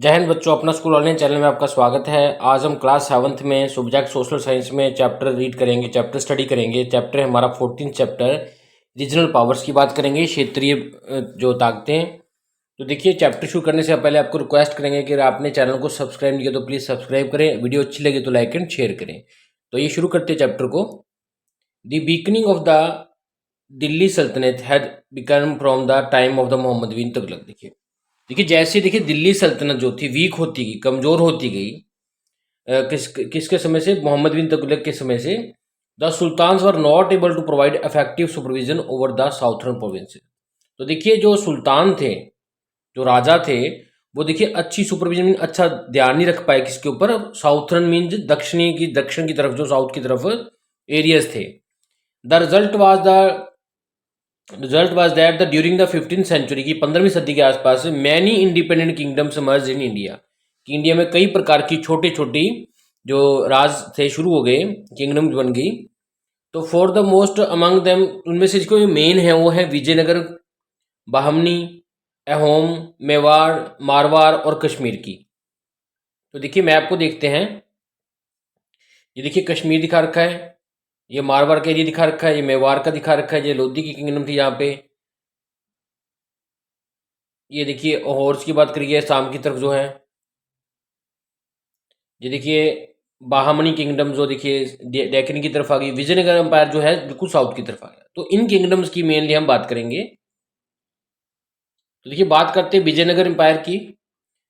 जय हिंद बच्चों, अपना स्कूल ऑनलाइन चैनल में आपका स्वागत है। आज हम क्लास 7th में सब्जेक्ट सोशल साइंस में चैप्टर रीड करेंगे, चैप्टर स्टडी करेंगे। चैप्टर है हमारा 14 चैप्टर, रीजनल पावर्स की बात करेंगे, क्षेत्रीय जो ताकतें। तो देखिए, चैप्टर शुरू करने से पहले आपको रिक्वेस्ट करेंगे कि अगर आपने चैनल को सब्सक्राइब नहीं किया तो प्लीज़ सब्सक्राइब करें, वीडियो अच्छी लगे तो लाइक एंड शेयर करें। तो ये शुरू करते हैं चैप्टर को। The weakening of the Delhi sultanate had become from the time of the Mohammad bin Tughlaq. देखिए जैसे देखिए दिल्ली सल्तनत जो थी वीक होती गई, कमज़ोर होती गई। किसके समय से? मोहम्मद बिन तुगलक के समय से। The sultans were not able to provide effective supervision over the southern provinces. तो देखिए जो सुल्तान थे, जो राजा थे, वो देखिए अच्छी सुपरविजन, अच्छा ध्यान नहीं रख पाए किसके ऊपर? साउथर्न मीन्स दक्षिण की तरफ, जो साउथ की तरफ एरियाज थे। The result was that the during the 15th century की 15वीं सदी के आसपास many independent kingdoms emerge in India, कि इंडिया में कई प्रकार की छोटी छोटी जो राज थे शुरू हो गए, किंगडम्स बन गई। तो for the most among them, उनमें से जो मेन है वो है विजयनगर, बाहमनी, अहोम, मेवाड़, मारवाड़ और कश्मीर की। तो देखिए मैप को देखते हैं। ये देखिए कश्मीर दिखा रखा है, ये मारवाड़ का एरिया दिखा रखा है, ये मेवाड़ का दिखा रखा है, ये लोधी की किंगडम थी यहाँ पे। ये देखिए हॉर्स की बात करिए शाम की तरफ जो है, ये देखिए बाहामनी किंगडम जो देखिए डेक्कन की तरफ आ गई। विजयनगर एम्पायर जो है बिल्कुल साउथ की तरफ आ गया। तो इन किंगडम्स की मेनली हम बात करेंगे। तो देखिए बात करते हैं विजयनगर एम्पायर की।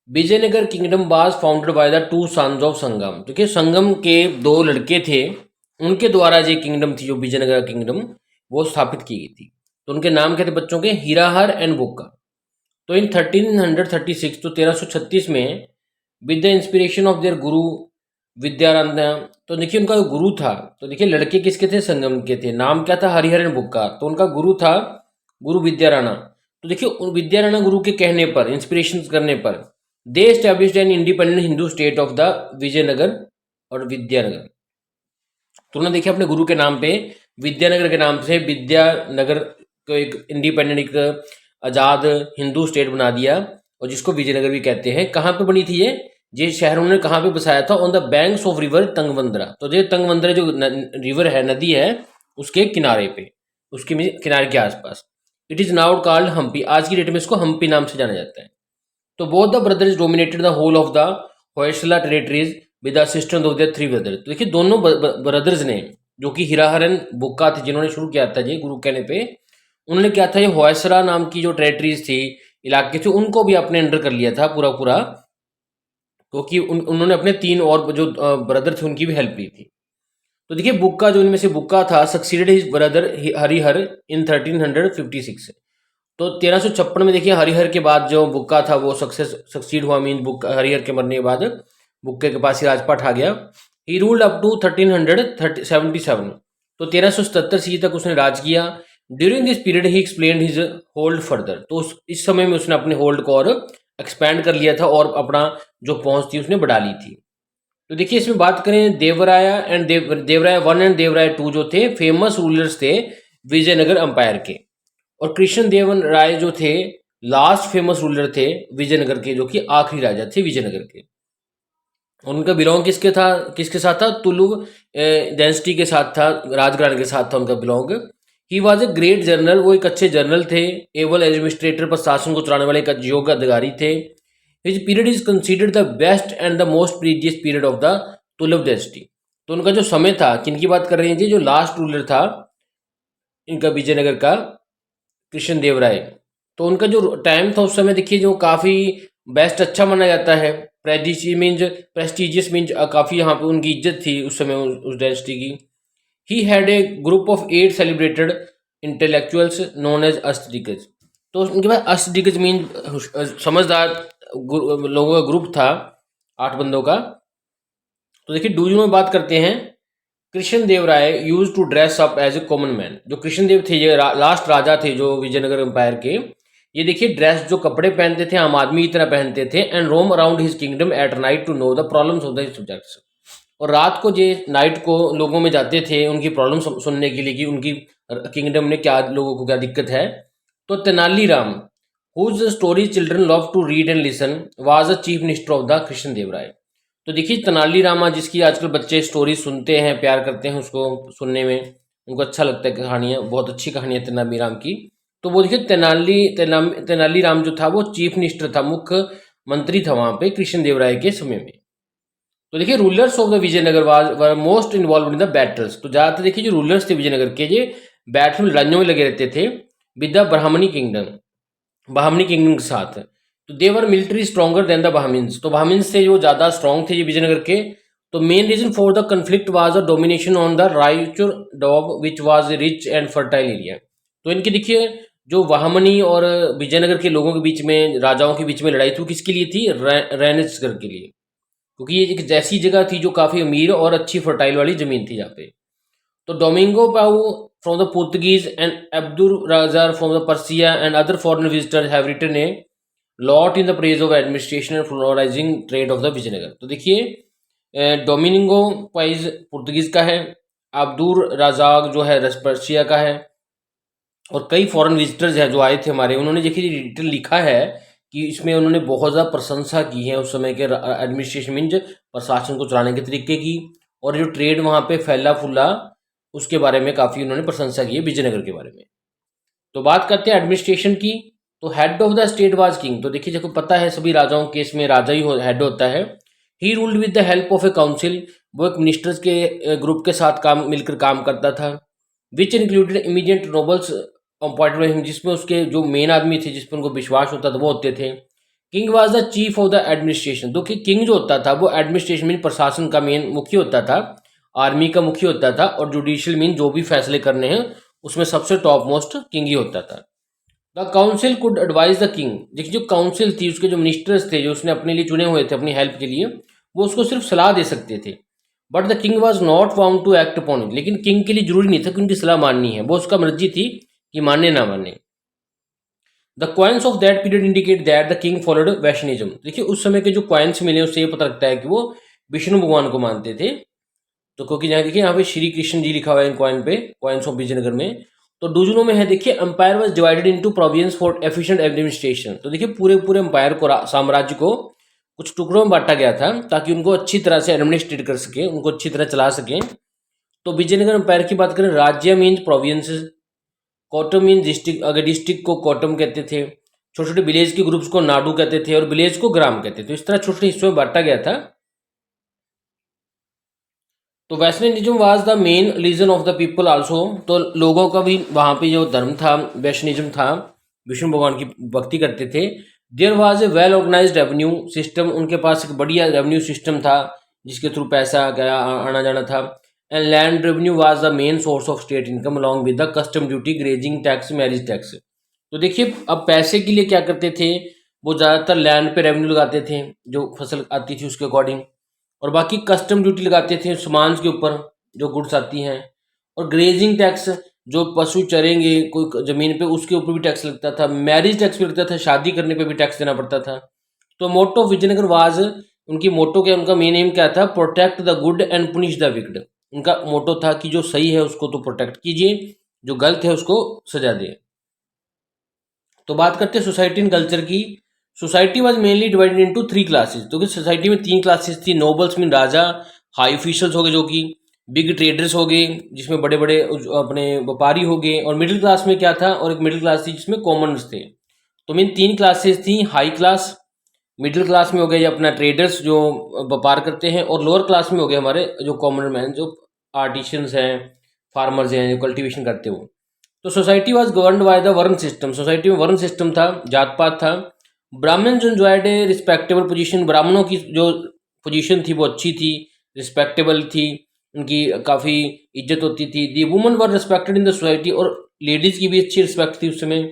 Vijayanagar kingdom was founded by the two sons of Sangam. देखिए संगम के दो लड़के थे, उनके द्वारा जो किंगडम थी, जो विजयनगर किंगडम, वो स्थापित की गई थी। तो उनके नाम क्या थे बच्चों के? हीराहर एंड बुक्का। तो इन 1336, तो 1336 में, with the inspiration of their गुरु विद्याराधना। तो देखिए उनका जो गुरु था, तो देखिए लड़के किसके थे? संगम के थे। नाम क्या था? हरिहरन बुक्का। तो उनका गुरु था गुरु विद्याराणा। तो देखिए उन विद्याराणा गुरु के कहने पर, इंस्पिरेशन करने पर, they established an independent Hindu state of the Vijayanagar और विद्यानगर। तो उन्होंने देखिए अपने गुरु के नाम पे, विद्यानगर के नाम से, विद्यानगर को एक इंडिपेंडेंट, एक आज़ाद हिंदू स्टेट बना दिया, और जिसको विजयनगर भी कहते हैं। कहाँ पे बनी थी ये शहर उन्होंने कहाँ पे बसाया था? On the banks of river Tungabhadra. तो ये तंगवंद्रा जो रिवर है, नदी है, उसके किनारे पे, उसके किनारे के आसपास। It is now called Hampi. आज की डेट में इसको हम्पी नाम से जाना जाता है। तो both the brothers dominated the whole of the Hoysala territories with assistance of their three brothers. तो देखिए दोनों ब्रदर्स ने, जो कि हीराहरन बुक्का थे, जिन्होंने शुरू किया था ये गुरु कहने पे, उन्होंने क्या था, ये होयसला नाम की जो टेरिटरीज थी, इलाके थे, उनको भी अपने अंडर कर लिया था पूरा पूरा, क्योंकि उन्होंने अपने तीन और जो ब्रदर थे उनकी भी हेल्प ली थी। तो देखिए बुक्का, जो इनमें से बुक्का था, सक्सीडेड हिज ब्रदर हरिहर इन 1356। तो 1356 में देखिए हरिहर के बाद जो बुक्का था वो सक्सीड हुआ, मीन बुक्का, हरिहर के मरने के बाद बुक्के के पास ही राजपाट आ गया। He ruled up to 1377। तो 1377 सी तक उसने राज किया। During this period he explained his hold further. तो इस समय में उसने अपने होल्ड को और एक्सपैंड कर लिया था, और अपना जो पहुंच थी उसने बढ़ा ली थी। तो देखिए इसमें बात करें, देवराया एंड देवराया 1 एंड देवराया 2 जो थे, फेमस रूलर्स थे विजयनगर अंपायर के। और कृष्ण देवन राय जो थे, लास्ट फेमस रूलर थे विजयनगर के, जो कि आखिरी राजा थे विजयनगर के। उनका बिलोंग किसके साथ था? तुलु डायनेस्टी के साथ था, राजघराने के साथ था उनका belong. He was a great journal. वो एक अच्छे जर्नल थे। एबल एडमिनिस्ट्रेटर, प्रशासन को चलाने वाले एक योग्य अधिकारी थे। His period is considered the best and the most precious period of the Tuluva dynasty. तो उनका जो समय था, किनकी बात कर रहे हैं जी? जो लास्ट रूलर था इनका विजयनगर का, कृष्ण देव राय। तो उनका जो टाइम था उस समय देखिए जो काफ़ी बेस्ट, अच्छा माना जाता है। प्रेस्टिजियस मीन्स काफ़ी यहाँ पे उनकी इज्जत थी उस समय उस डायनेस्टी की। He had a group of 8 celebrated intellectuals known as Ashtadiggaj. तो उनके पास अष्टदिग्गज मीन समझदार लोगों का ग्रुप था, 8 बंदों का। तो देखिए डूजू में बात करते हैं। Krishna Deva Raya used to dress up as a common man. जो कृष्ण देव थे, ये लास्ट राजा थे जो विजयनगर एम्पायर के। ये देखिए ड्रेस, जो कपड़े पहनते थे, आम आदमी की तरह पहनते थे। And roam around his kingdom at night to know the problems of the subjects. और रात को ये नाइट को लोगों में जाते थे उनकी प्रॉब्लम सुनने के लिए, कि उनकी किंगडम में क्या, लोगों को क्या दिक्कत है। तो Tenaliram whose story children love to read and listen was the chief minister of the Krishna Deva Raya. तो देखिए तेनाली रामा जिसकी आजकल बच्चे स्टोरी सुनते हैं, प्यार करते हैं उसको सुनने में, उनको अच्छा लगता है कहानियाँ, बहुत अच्छी कहानियाँ तेनाली राम की। तो वो देखिए तेनाली राम जो था वो चीफ मिनिस्टर था, मुख्य मंत्री था वहाँ पे कृष्ण देव राय के समय में। तो देखिए rulers of the Vijayanagar were most involve in the battles. तो ज़्यादातर देखिए जो रूलर्स थे विजयनगर के, ये बैटल में लड़ाइयों में लगे रहते थे विद द ब्राह्मणी किंगडम के साथ। तो they were military stronger than the Brahmins. तो ब्राह्मिन्स से जो ज़्यादा स्ट्रॉन्ग थे ये विजयनगर के। तो main reason for the conflict was the domination on the Raichur doab which was rich and fertile area. तो इनके देखिए जो वाहमनी और विजयनगर के लोगों के बीच में, राजाओं के बीच में लड़ाई थी, वो किसके लिए थी? रैनसगर के लिए, क्योंकि ये एक ऐसी जगह थी जो काफ़ी अमीर और अच्छी फर्टाइल वाली ज़मीन थी यहाँ पे। तो Domingo Paes from the Portuguese and Abdul Razzaq from the Persia and other foreign visitors have written a lot in the praise of administration and flourishing trade of the Vijayanagar. तो देखिए डोमिनिगो पाइज पुर्तगीज का है, अब्दुल राजाक जो है Persia का है, और कई फॉरेन विजिटर्स हैं जो आए थे हमारे, उन्होंने देखिए रिटर्न लिखा है कि इसमें उन्होंने बहुत ज़्यादा प्रशंसा की है उस समय के एडमिनिस्ट्रेशन मीन प्रशासन को चलाने के तरीके की, और जो ट्रेड वहाँ पे फैला फूला उसके बारे में काफ़ी उन्होंने प्रशंसा की है विजयनगर के बारे में। तो बात करते हैं एडमिनिस्ट्रेशन की। तो head of the state was king. तो देखिए जब पता है सभी राजाओं के इसमें राजा ही हेड होता है। He ruled with the help of A council. वो एक मिनिस्टर्स के ग्रुप के साथ मिलकर काम करता था। Which included immediate nobles appointed, जिसमें उसके जो मेन आदमी थे जिस पर उनको विश्वास होता था वो होते थे। King was the chief of the administration. तो किंग जो होता था वो एडमिनिस्ट्रेशन मीन प्रशासन का मेन मुख्य होता था, आर्मी का मुख्य होता था, और जुडिशियल मीन जो भी फैसले करने हैं उसमें सबसे टॉप मोस्ट किंग ही होता था। The council could advise the king. देखिए जो काउंसिल थी, उसके जो मिनिस्टर्स थे जो उसने अपने लिए चुने हुए थे अपनी हेल्प के लिए, वो उसको सिर्फ सलाह दे सकते थे। But the king was not bound to act upon it. लेकिन किंग के लिए जरूरी नहीं था कि उनकी सलाह माननी है, वो उसका मर्जी थी कि माने ना माने। The coins of that period indicate that the king followed Vaishnavism. देखिए उस समय के जो क्वाइंस मिले उससे ये पता लगता है कि वो विष्णु भगवान को मानते थे। तो क्योंकि यहाँ देखिए यहाँ पे श्री कृष्ण जी लिखा हुआ है इन क्वाइन पे, क्वाइंस ऑफ विजयनगर में। तो डुजनों में है देखिए empire was divided into province for efficient administration. तो देखिए पूरे पूरे एम्पायर को, साम्राज्य को कुछ टुकड़ों में बांटा गया था ताकि उनको अच्छी तरह से एडमिनिस्ट्रेट कर सके, उनको अच्छी तरह चला सकें। तो विजयनगर एम्पायर की बात करें, राज्य मीन्स प्रोविंस, कोटम मीन डिस्ट्रिक्ट, अगर डिस्ट्रिक्ट को कोटम कहते थे, छोटे छोटे विलेज के ग्रुप्स को नाडू कहते थे, और विलेज को ग्राम कहते थे। तो इस तरह छोटे छोटे हिस्सों में बांटा गया था। तो Vaishnavism was the main religion of the people also. तो लोगों का भी वहाँ पे जो धर्म था वैष्णविज्म था, विष्णु भगवान की भक्ति करते थे। There was a well organized revenue system. उनके पास एक बढ़िया रेवेन्यू सिस्टम था जिसके थ्रू पैसा गया आना जाना था। And land revenue was the main source of state income along with the custom duty, grazing tax, marriage tax. तो देखिए अब पैसे के लिए क्या करते थे, वो ज़्यादातर लैंड पे रेवेन्यू लगाते थे जो फसल आती थी उसके अकॉर्डिंग, और बाकी कस्टम ड्यूटी लगाते थे सामान के ऊपर जो गुड्स आती हैं, और ग्रेजिंग टैक्स जो पशु चरेंगे कोई ज़मीन पे उसके ऊपर भी टैक्स लगता था, मैरिज टैक्स भी लगता था, शादी करने पे भी टैक्स देना पड़ता था। तो मोटो ऑफ विजयनगर वाज, उनकी मोटो क्या, उनका मेन एम क्या था, protect the good and punish the wicked. उनका मोटो था कि जो सही है उसको तो प्रोटेक्ट कीजिए, जो गलत है उसको सजा दिए। तो बात करते हैं सोसाइटी एंड कल्चर की। Society was mainly divided into 3 classes. तो कि सोसाइटी में 3 क्लासेस थी। नोबल्स मीन राजा, हाई ऑफिशियल्स हो गए जो कि बिग ट्रेडर्स हो गए जिसमें बड़े बड़े अपने व्यापारी हो गए, और मिडिल क्लास में क्या था, और एक मिडिल क्लास थी जिसमें कॉमनर्स थे। तो मीन 3 क्लासेस थी। हाई क्लास, मिडिल क्लास में हो गए अपना ट्रेडर्स जो व्यापार करते हैं, और लोअर क्लास में हो गए हमारे जो कॉमन मैन जो आर्टिशियंस हैं, फार्मर्स हैं जो कल्टीवेशन करते हो। तो society was governed by the वर्ण सिस्टम। सोसाइटी में वर्ण सिस्टम था, जात पात था। ब्राह्मण जो एंजॉयड ए रिस्पेक्टेबल पोजीशन। ब्राह्मणों की जो पोजीशन थी वो अच्छी थी, रिस्पेक्टेबल थी, उनकी काफ़ी इज्जत होती थी। The women were respected in the society, और लेडीज़ की भी अच्छी रिस्पेक्ट थी उस समय।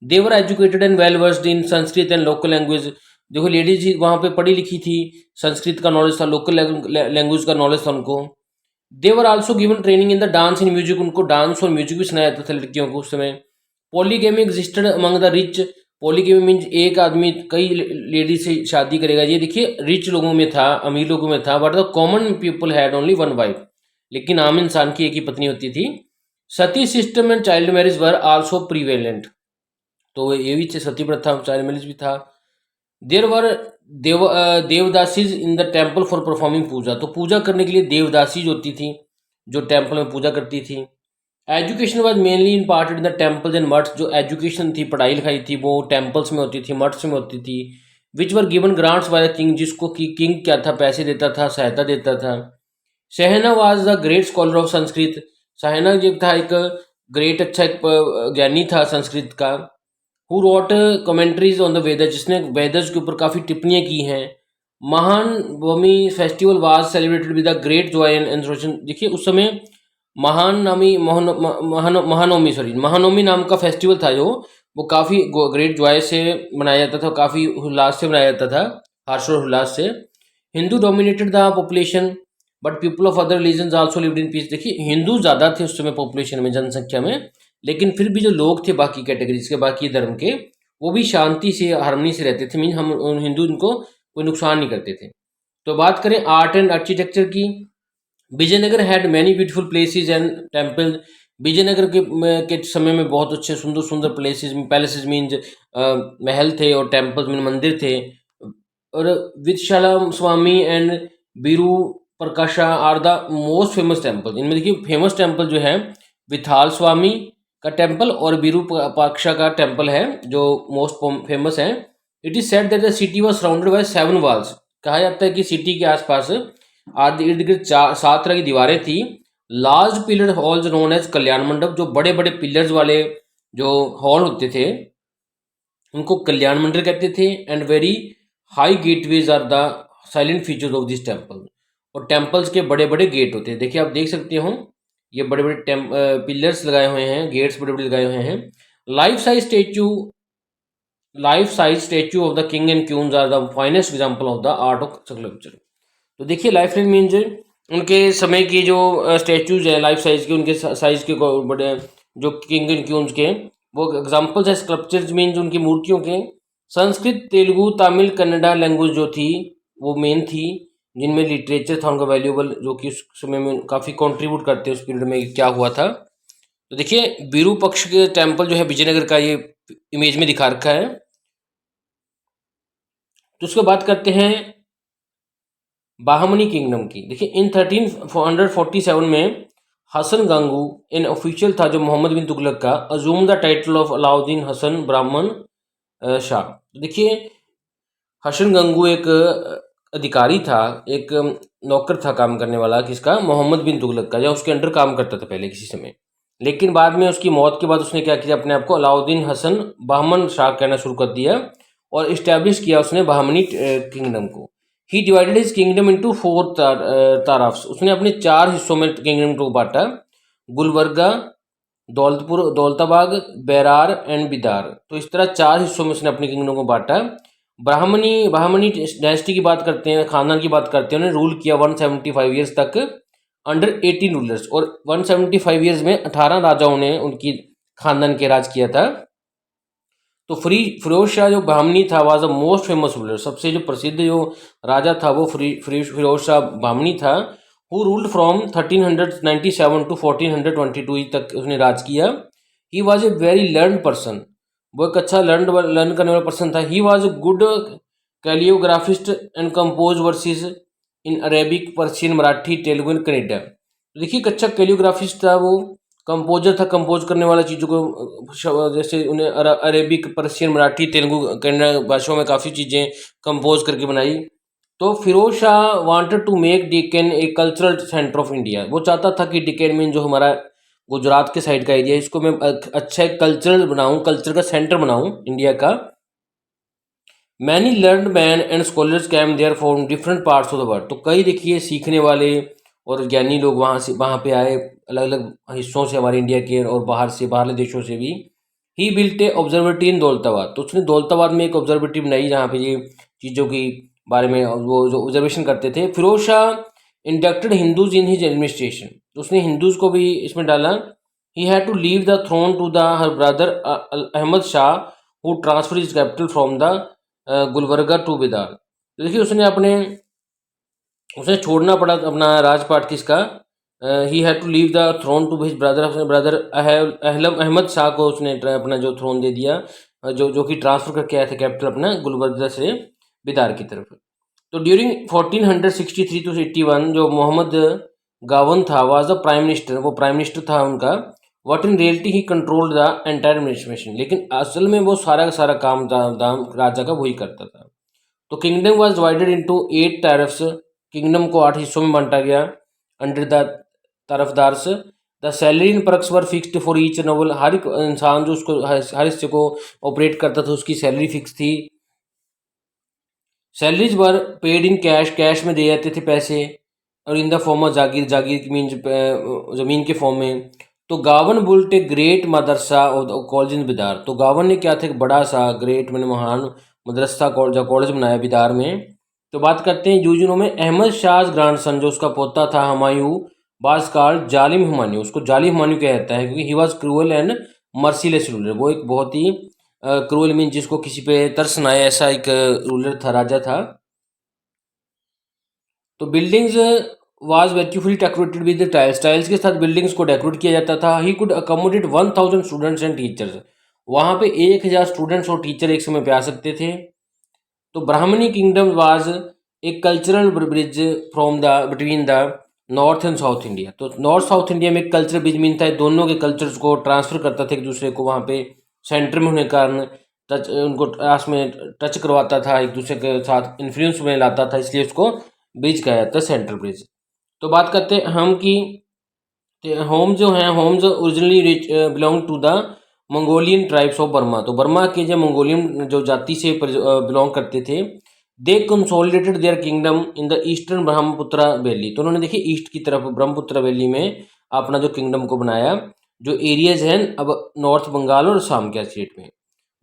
They were educated and well versed in Sanskrit and local language. देखो लेडीज वहाँ पे पढ़ी लिखी थी, संस्कृत का नॉलेज था, लोकल लैंग्वेज का नॉलेज था उनको। They were also given training in the dance and music. उनको डांस और म्यूजिक भी सुनाया जाता था लड़कियों को उस समय। Polygamy existed among the rich. Polygamy means एक आदमी कई लेडीज से शादी करेगा। ये देखिए रिच लोगों में था, अमीर लोगों में था। But the common people had only one wife. लेकिन आम इंसान की एक ही पत्नी होती थी। Sati system and child marriage were also prevalent. तो ये भी सती प्रथा चाइल्ड मैरिज भी था। There were devadasis in the temple for performing puja, तो पूजा करने के लिए देवदासी जो होती थी, जो टेम्पल में पूजा करती थी। Education was mainly imparted in the temples and maths, जो एजुकेशन थी, पढ़ाई लिखाई थी, वो टेम्पल्स में होती थी, मठ्स में होती थी। Which were given grants by the king, जिसको कि किंग क्या था, पैसे देता था, सहायता देता था। सहना was the great scholar of Sanskrit, सहना जो था एक ग्रेट अच्छा एक ज्ञानी था संस्कृत का। Who wrote commentaries on the Vedas, जिसने वेदर्स के ऊपर काफ़ी टिप्पणियाँ की हैं। Mahanavami festival was celebrated with the great joy and enthusiasm, देखिए उस समय महानवमी नाम का फेस्टिवल था, जो वो काफ़ी ग्रेट जॉय से मनाया जाता था, काफ़ी उल्लास से मनाया जाता था, हर्षोल्लास से। Hindu dominated the population but people of other religions also lived in peace, देखिए हिंदू ज़्यादा थे उस समय पॉपुलेशन में, जनसंख्या में, लेकिन फिर भी जो लोग थे बाकी कैटेगरीज के, बाकी धर्म के, वो भी शांति से, हार्मनी से रहते थे। मीन हम हिंदू इनको कोई नुकसान नहीं करते थे। तो बात करें आर्ट एंड आर्किटेक्चर की, Vijayanagar had many beautiful places and temple, Vijayanagar के समय में बहुत अच्छे सुंदर सुंदर प्लेसेस, पैलेसेस मीन्स महल थे, और टेम्पल्स मीन मंदिर थे। और Vitthala Swami and Virupaksha are the most famous temple, इनमें देखिए फेमस टेम्पल जो है विथाल स्वामी का टेम्पल और विरूपाक्षा का टेम्पल है, जो मोस्ट फेमस है। It is said that the city was surrounded by 7 walls, कहा जाता है कि सिटी के आसपास आदि इर्द गिर्द 7 तरह की दीवारें थी। Large pillar halls known as Kalyana Mandapa, जो बड़े बड़े पिलर्स वाले जो हॉल होते थे उनको कल्याण मंडप कहते थे। And very high gateways are the silent features of this temple, और टेम्पल्स के बड़े बड़े गेट होते हैं, देखिए आप देख सकते हो ये बड़े बड़े पिलर्स लगाए हुए हैं, गेट्स बड़े बड़े लगाए हुए हैं। Life size statue of the king and queens are the finest example of the art of sculpture, तो देखिए लाइफ साइज मीन्स उनके समय की जो स्टैचूज है लाइफ साइज के, उनके साइज के बड़े जो किंग एंड क्वींस के, वो एग्जांपल्स है। स्कल्पचर्स मीन्स उनकी मूर्तियों के। संस्कृत, तेलुगु, तमिल, कन्नड़ा लैंग्वेज जो थी वो मेन थी, जिनमें लिटरेचर था उनका वैल्यूएबल, जो कि उस समय में काफ़ी कंट्रीब्यूट करते हैं उस पीरियड में क्या हुआ था। तो देखिए विरूपक्ष के टेम्पल जो है विजयनगर का, ये इमेज में दिखा रखा है। तो उसके बात करते हैं बाहमनी किंगडम की। देखिए इन 1347 में हसन गंगू इन ऑफिशियल था जो मोहम्मद बिन तुगलक का, assumed the title of Alauddin Hasan Bahman Shah. देखिए हसन गंगू एक अधिकारी था, एक नौकर था काम करने वाला, किसका, मोहम्मद बिन तुगलक का, या उसके अंडर काम करता था पहले किसी समय। लेकिन बाद में उसकी मौत के बाद उसने क्या किया, अपने आप को अलाउद्दीन हसन बाहमन शाह कहना शुरू कर दिया और इस्टेब्लिश किया उसने बाहमनी किंगडम को। ही डिवाइडेड हिज किंगडम इनटू 4 ताराफ्स, उसने अपने 4 हिस्सों में किंगडम को बांटा, गुलबर्गा, दौलतपुर, दौलताबाग, बैरार एंड बिदार। तो इस तरह 4 हिस्सों में उसने अपने किंगडम को बांटा। बाहमनी डायनेस्टी की बात करते हैं, खानदान की बात करते हैं, उन्होंने रूल किया 175 ईयर्स तक अंडर 18 रूलर्स, और 175 ईयर्स में 18 राजाओं ने उनकी खानदान के राज किया था। तो फिरोज शाह जो बाहमनी था was the most famous ruler, सबसे जो प्रसिद्ध जो राजा था वो फिरोज शाह बाहमनी था। हु रूल्ड फ्रॉम 1397 टू 1422 तक उसने राज किया। He was a very learn person, वो एक अच्छा लर्न करने वाला पर्सन था। He was a good calligraphist and compose verses in Arabic, Persian, Marathi, Telugu and Kannada. देखिए एक अच्छा कैलियोग्राफिस्ट था, वो कंपोजर था, कंपोज करने वाला चीज़ों को, जैसे उन्हें अरेबिक, पर्शियन, मराठी, तेलुगु, कन्नड़ भाषाओं में काफ़ी चीज़ें कंपोज करके बनाई। तो Firoz Shah wanted to make Deccan a cultural centre of India, वो चाहता था कि डेक्कन में जो हमारा गुजरात के साइड का एरिया है, इसको मैं अच्छा एक कल्चरल बनाऊँ, कल्चर का सेंटर बनाऊँ इंडिया का। Many learned man and scholars came there from different parts of the world, तो कई देखिए सीखने वाले और ज्ञानी लोग वहाँ पे आए, अलग अलग हिस्सों से, हमारे इंडिया के और बाहर से, बाहरले देशों से भी। He built a observatory in Daulatabad, तो उसने दौलताबाद में एक ऑब्जर्वेटरी बनाई जहाँ पे ये चीज़ों की बारे में वो जो ऑब्जर्वेशन करते थे। Firoz Shah inducted Hindus in his administration, तो उसने हिंदूज को भी इसमें डाला। He had to leave the throne to the her brother Ahmad Shah who transfer his capital from the Gulbarga to Bidar. तो देखिए उसे छोड़ना पड़ा अपना राजपाट, किसका, he had to leave the throne to his brother, अपने ब्रदर अहलम अहमद शाह को उसने अपना जो थ्रोन दे दिया जो कि ट्रांसफर करके आए थे कैपिटल अपना गुलबर्गा से बिदार की तरफ। तो ड्यूरिंग 1463 टू 81 जो मोहम्मद गावन था वाज द प्राइम मिनिस्टर, वो प्राइम मिनिस्टर था उनका। What in reality he controlled the entire administration, लेकिन असल में वो सारा का सारा काम दाम राजा का वही करता था। तो kingdom was divided into 8 tarafs, kingdom को 8 हिस्सों में बांटा गया under the tarafdars. The salary in perks were fixed for each noble, हर एक इंसान जो उसको हर हिस्से को ऑपरेट करता था उसकी सैलरी फिक्स थी। Salaries were paid in cash, cash में दिए जाते थे पैसे, और in the form of Jagir, Jagir means ज़मीन के फॉर्म में। तो गावन बुल्ट ए ग्रेट मदरसा और कॉलेज इन बिदार, तो गावन ने क्या था एक बड़ा सा ग्रेट मैंने महान मदरसा कॉलेज बनाया बिदार में। तो बात करते हैं यूजुनों में अहमद शाह ग्रैंडसन जो उसका पोता था हुमायूं, बाज कॉल्ड जालिम हुमायूं, उसको जालिम हुमायूं कहा जाता है क्योंकि he was cruel and merciless ruler, वो एक बहुत ही क्रूअल मीन जिसको किसी पे तरस ना आए ऐसा एक रूलर था, राजा था। तो buildings was beautifully decorated with tiles, tiles के साथ बिल्डिंग्स को डेकोरेट किया जाता था। He could accommodate 1000 students and teachers, वहाँ पे 1000 स्टूडेंट्स और टीचर एक समय पे आ सकते थे। तो ब्राह्मणी किंगडम वाज एक cultural bridge from the between the north and south India, तो नॉर्थ साउथ इंडिया में एक कल्चर ब्रिज मीन था, दोनों के कल्चर्स को ट्रांसफर करता था एक दूसरे को, वहाँ पे सेंटर में होने के कारण टच उनको आस में टच करवाता था, एक दूसरे के साथ इन्फ्लुएंस में लाता था, इसलिए उसको ब्रिज कहा जाता है, सेंट्रल ब्रिज। तो बात करते हैं हम की होम जो हैं, Ahoms originally belong to the Mongolian tribes of Burma, तो बर्मा के जो मंगोलियन जो जाति से बिलोंग करते थे। They consolidated their kingdom in the eastern Brahmaputra valley, तो उन्होंने देखिए ईस्ट की तरफ ब्रह्मपुत्र वैली में अपना जो किंगडम को बनाया, जो एरियाज हैं अब नॉर्थ बंगाल और असम के स्टेट में।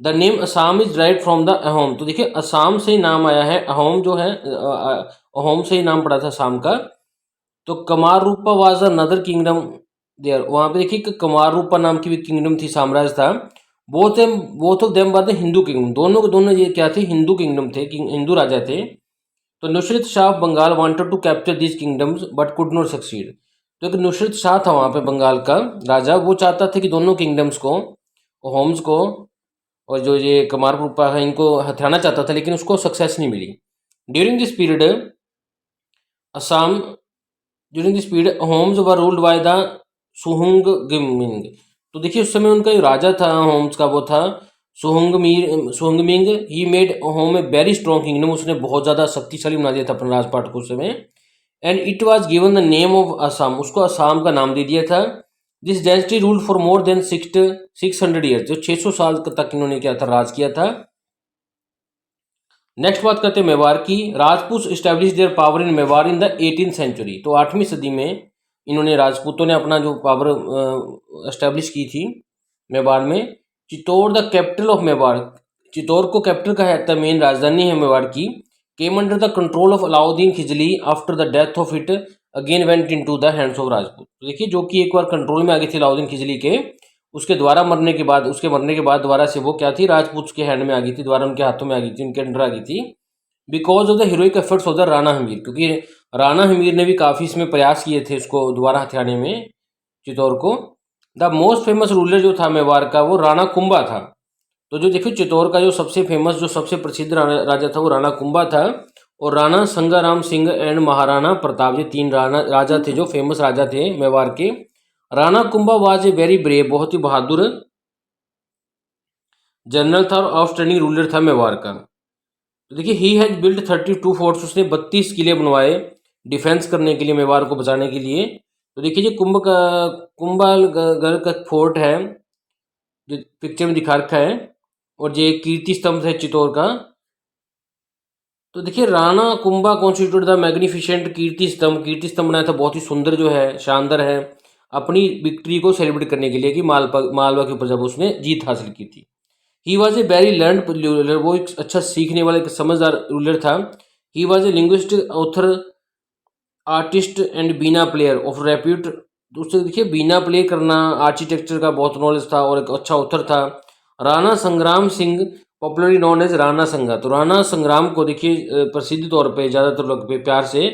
The name Assam is right from the Ahom, तो देखिए असम से ही नाम आया है, अहोम जो है अहोम से ही नाम पड़ा था असम का। तो कमार रूपा वाज अनदर किंगडम देयर, वहाँ पे देखिए कमार रूपा नाम की भी किंगडम थी, साम्राज्य था। Both of them were the Hindu kingdom, दोनों के दोनों ये क्या थे, हिंदू किंगडम थे, हिंदू राजा थे। तो Nusrat Shah Bengal wanted to capture these kingdoms but could not succeed, तो एक नुसरत शाह था वहाँ पे बंगाल का राजा, वो चाहता था कि दोनों किंगडम्स को, होम्स को और जो ये कमार रूपा है इनको हथियाना चाहता था, लेकिन उसको सक्सेस नहीं मिली। During this period Assam during this period Ahoms were ruled by the Suhungmung, तो देखिए उस समय उनका जो राजा था होम्स का वो था Suhungmung. He made Ahom a very strong kingdom, उसने बहुत ज़्यादा शक्तिशाली बना दिया था अपना राजपाट को उस समय। And it was given the name of Assam, उसको असम का नाम दे दिया था। This dynasty ruled for more than 600 years, जो 600 साल तक इन्होंने क्या था राज किया था। नेक्स्ट बात करते हैं मेवाड़ की। Rajput establish their power in Mewar in the 18th century, तो 8वीं सदी में इन्होंने राजपूतों ने अपना जो पावर एस्टेब्लिश की थी मेवाड़ में। Chittor the capital of Mewar, Chittor को कैपिटल कहा जाता है, मेन राजधानी है मेवाड़ की। Came under the control of Alauddin खिजली after the death of it again went into the hands of Rajput, तो देखिए जो कि एक बार कंट्रोल में आ गई थी अलाउद्दीन खिजली के, उसके मरने के बाद दोबारा से वो क्या थी राजपूत के हैंड में आ गई थी, दोबारा उनके हाथों में आ गई थी, उनके अंडर आ गई थी। Because of the heroic efforts of the Rana Hamir, क्योंकि राणा हमीर ने भी काफ़ी इसमें प्रयास किए थे उसको दोबारा हथियाने में चित्तौड़ को। द मोस्ट फेमस रूलर जो था मेवाड़ का वो राणा कुंभा था, तो जो देखो चित्तौड़ का जो सबसे फेमस जो सबसे प्रसिद्ध राजा था वो राणा कुंभा था। और राणा संगाराम सिंह एंड महाराणा प्रताप, ये 3 राजा थे जो फेमस राजा थे मेवाड़ के। Rana Kumbha was a very brave, बहुत ही बहादुर जनरल था और आउटस्टैंडिंग रूलर था मेवाड़ का। तो देखिए ही हैज बिल्ड 32 फोर्ट्स, उसने 32 किले बनवाए डिफेंस करने के लिए, मेवाड़ को बचाने के लिए। तो देखिए ये कुंभलगढ़ का फोर्ट है जो पिक्चर में दिखा रखा है, और ये कीर्ति स्तंभ है चित्तौड़ का। तो देखिए Rana Kumbha constitute the magnificent Kirti Stambh बनाया था, बहुत ही सुंदर जो है, शानदार है, अपनी विक्ट्री को सेलिब्रेट करने के लिए कि मालवा के ऊपर जब उसने जीत हासिल की थी। He was a very learn ruler, वो एक अच्छा सीखने वाला एक समझदार रूलर था। He was a linguistic author artist and veena player of repute, उससे देखिए बीना प्ले करना, आर्किटेक्चर का बहुत नॉलेज था और एक अच्छा ऑथर था। Rana Sangram Singh popularly known as Rana Sanga, तो राणा संग्राम को देखिए प्रसिद्ध तौर पे ज़्यादातर लोग प्यार से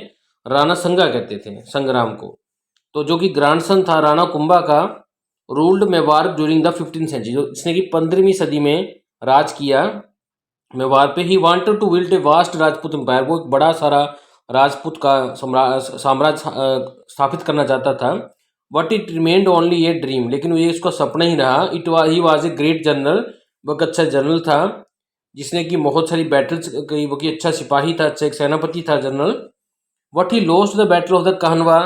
राणा संगा कहते थे संग्राम को। तो जो कि ग्रैंडसन था राणा कुंभा का, ruled Mewar during the 15th century, जो जिसने कि 15वीं सदी में राज किया मेवाड़ पे। He wanted to build a vast Rajput empire, वो एक बड़ा सारा राजपूत का साम्राज्य स्थापित करना चाहता था। But it remained only a dream, लेकिन ये उसका सपना ही रहा। He was a great general, वो एक अच्छा जनरल था जिसने की बहुत सारी बैटल्स की, वो की अच्छा सिपाही था, अच्छा एक सेनापति था general. But he lost the battle of the Khanwa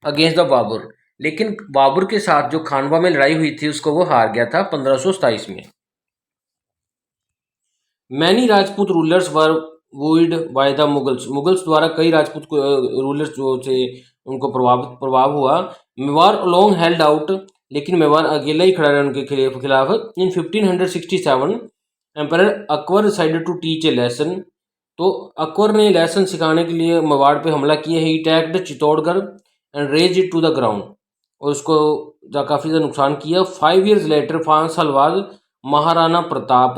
against the Babar, लेकिन बाबर के साथ जो खानवा में लड़ाई हुई थी उसको वो हार गया था 1527 में। Many Rajput rulers were wooed by the Mughals, Mughals द्वारा कई राजपूत रूलर्स जो थे उनको प्रभाव हुआ। मेवाड़ अलोंग हेल्ड आउट, लेकिन मेवाड़ अकेला ही खड़ा रहा उनके खिलाफ। In 1567 emperor Akbar decided to teach a lesson, तो अकबर ने लेसन सिखाने के लिए मेवाड़ पे हमला किया। He attacked Chittorgarh and raze it to the ground, और उसको काफ़ी ज़्यादा नुकसान किया। 5 years लेटर, 5 साल बाद Maharana Pratap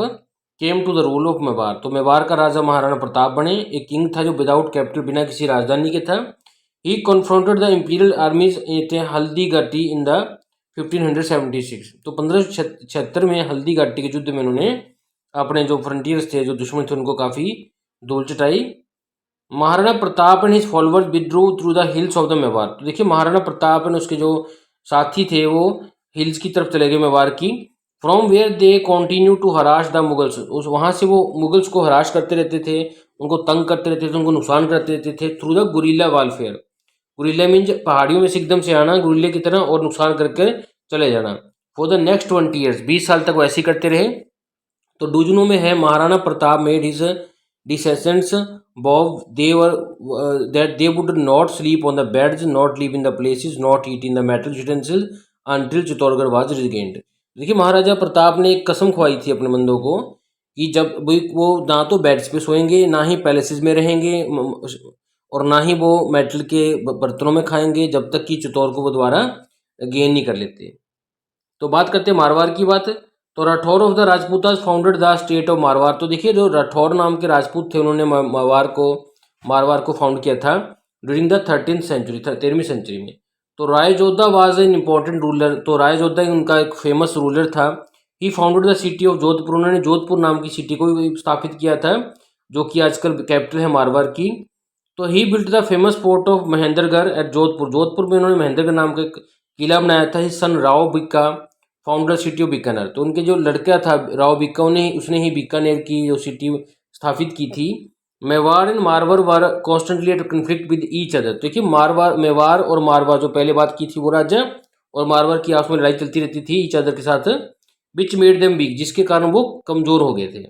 came to the rule of Mewar, तो मेवाड़ का राजा महाराणा प्रताप बने। एक किंग था जो विदाउट कैपिटल, बिना किसी राजधानी के था। ही confronted the imperial आर्मीज in Haldi Ghati in the 1576, तो 1576 में हल्दी घाटी के युद्ध में उन्होंने अपने जो फ्रंटियर्स थे, जो दुश्मन थे, उनको काफ़ी धूल चटाई। Maharana Pratap and his followers withdrew through the hills of the Mewar, तो देखिए महाराणा प्रताप एंड उसके जो साथी थे वो हिल्स की तरफ चले गए मेवाड़ की। From where they continue to harass the Mughals, उस वहाँ से वो मुगल्स को हराश करते रहते थे, उनको तंग करते रहते थे, उनको नुकसान करते रहते थे। Through the guerrilla warfare, guerrilla means पहाड़ियों में से एकदम से आना गुरिल्ले की तरह और नुकसान करके चले जाना। फॉर द नेक्स्ट 20 years, 20 साल तक वैसे ही करते रहे। तो डूजनों में है Maharana Pratap made his descendants bow, they were that they would not sleep on the beds, not live in the places, not eat in the metal utensils until Chittorgarh was regained। देखिए महाराजा प्रताप ने एक कसम खवाई थी अपने बंदों को कि जब वो ना तो बेड्स पे सोएंगे, ना ही पैलेसेस में रहेंगे, और ना ही वो मेटल के बर्तनों में खाएंगे, जब तक कि चित्तौड़ को वो दोबारा गेन नहीं कर लेते। तो बात करते हैं मारवाड़ की बात। तो Rathore of the Rajputas founded the state of Marwar, तो देखिए जो राठौर नाम के राजपूत थे उन्होंने मारवाड़ को फाउंड किया था ड्यूरिंग द 13th century, 13वीं सेंचुरी में। तो Rao Jodha was an important ruler, तो राय जोधा उनका एक फेमस रूलर था। He founded the city of Jodhpur, उन्होंने जोधपुर नाम की सिटी को भी स्थापित किया था जो कि आजकल कैपिटल है मारवाड़ की। तो he built the famous fort of Mahendragarh at Jodhpur, Jodhpur में उन्होंने महेंद्रगढ़ नाम का एक किला बनाया था। His son Rao Bikka founder city of Bikaner, तो उनके जो लड़का था राव बिक्का, उसने ही बीकानेर की जो सिटी स्थापित की थी। Mewar and Marwar were constantly at conflict with each other, देखिए मेवाड़ और मारवाड़ जो पहले बात की थी वो राज्य और मारवाड़ की आपस में लड़ाई चलती रहती थी ईच अदर के साथ, विच मेड देम वीक, जिसके कारण वो कमजोर हो गए थे।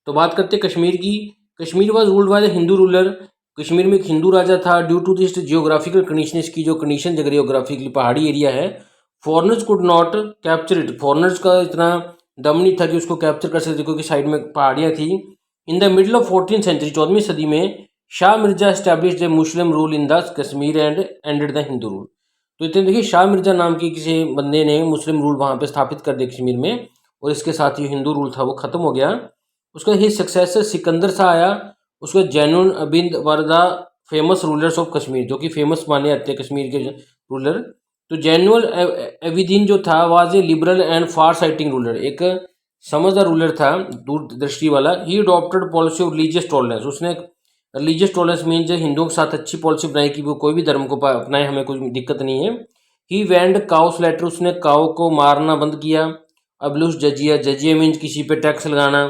तो बात करते हैं कश्मीर की। Kashmir was ruled by the Hindu ruler, Kashmir में एक हिंदू राजा था। Due to this geographical condition, इसकी जो कंडीशन जियोग्राफिकली पहाड़ी एरिया है, foreigners could not capture it, foreigners का इतना दम नहीं था कि उसको कैप्चर कर सकते क्योंकि साइड में पहाड़ियाँ थी। In the middle of 14th century, 14वीं सदी में Shah Mirza established the Muslim rule in the Kashmir and ended the Hindu rule, तो इतने देखिए शाह मिर्जा नाम के किसी बंदे ने मुस्लिम रूल वहाँ पे स्थापित कर दिया कश्मीर में, और इसके साथ ही हिंदू रूल था वो ख़त्म हो गया। उसका ही सक्सेसर सिकंदर शाह आया, उसका Zainul Abid were the famous rulers of Kashmir, जो कि फेमस माने जाते हैं कश्मीर के रूलर। तो जैनुअल एबिदीन जो था was a liberal and far sighting ruler, एक समझदार रूलर था, दूरदृष्टि वाला। He adopted policy of religious tolerance, उसने रिलीजियस टॉलरेंस मीन जो हिंदुओं के साथ अच्छी पॉलिसी बनाई कि वो कोई भी धर्म को अपनाए, हमें कोई दिक्कत नहीं है। ही वैंड काउ स्लेटर, उसने काउ को मारना बंद किया। अबलूस जजिया, जजिया मीन किसी पे टैक्स लगाना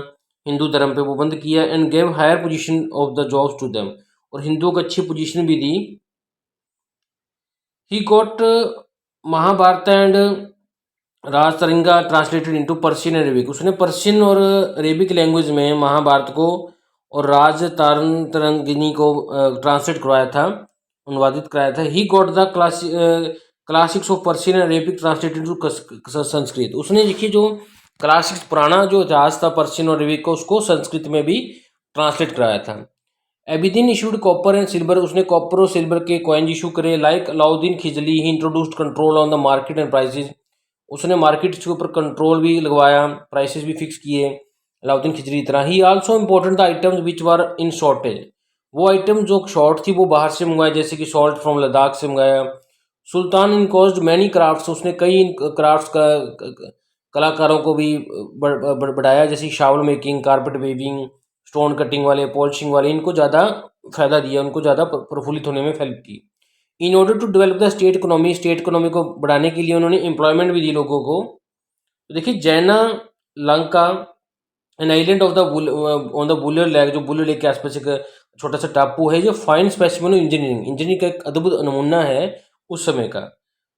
हिंदू धर्म पे, वो बंद किया। And gave higher position of the jobs to them, और हिंदुओं को अच्छी पोजीशन भी दी। He got Mahabharata and Rajataranga translated into Persian and Arabic, उसने पर्शियन और अरेबिक लैंग्वेज में महाभारत को और राजतरंगिनी को ट्रांसलेट करवाया था, अनुवादित कराया था। He got the classics of Persian and Arabic translated to Sanskrit, उसने देखिए जो क्लासिक्स पुराना जो इतिहास था पर्शियन और अरेबिक का उसको संस्कृत में भी ट्रांसलेट कराया था। Abidin issued copper and silver, उसने कॉपर और सिल्वर के कॉइन इशू करे। लाइक अलाउद्दीन खिजली, he introduced control on the market and prices, उसने मार्केट के ऊपर कंट्रोल भी लगवाया, प्राइसेस भी फिक्स किए अलाउद्दीन खिजली की तरह। ही also important the items which were in shortage, वो आइटम जो शॉर्ट थी वो बाहर से मंगवाए, जैसे कि सॉल्ट फ्रॉम लद्दाख से मंगाया। सुल्तान इनकोज्ड मैनी क्राफ्ट्स, उसने कई क्राफ्ट्स का कलाकारों को भी बढ़ाया, जैसे shawl making, carpet weaving, stone cutting वाले, पॉलिशिंग वाले, इनको ज़्यादा फायदा दिया, उनको ज़्यादा प्रफुल्लित होने में हेल्प की। In order to develop the state economy को बढ़ाने के लिए उन्होंने एम्प्लॉयमेंट भी दी लोगों को। तो देखिए Zaina Lanka an island of the on the Wular lake, जो बुलर लेक के आसपास एक छोटा सा टापू है, जो फाइन स्पेसिमेन इंजीनियरिंग का एक अद्भुत नमूना है उस समय का।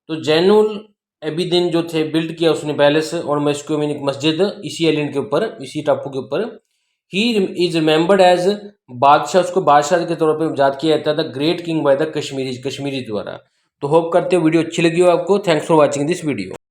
तो जैनुल एबिदीन जो थे, बिल्ड किया उसने पैलेस और मस्को में एक मस्जिद इसी आइलैंड के ऊपर, इसी टापू के ऊपर। ही इज रिमेंबर्ड एज बादशाह, उसको बादशाह के तौर पर याद किया जाता था, great king by the Kashmiri द्वारा। तो होप करते हो वीडियो अच्छी लगी हो आपको। Thanks for watching this video.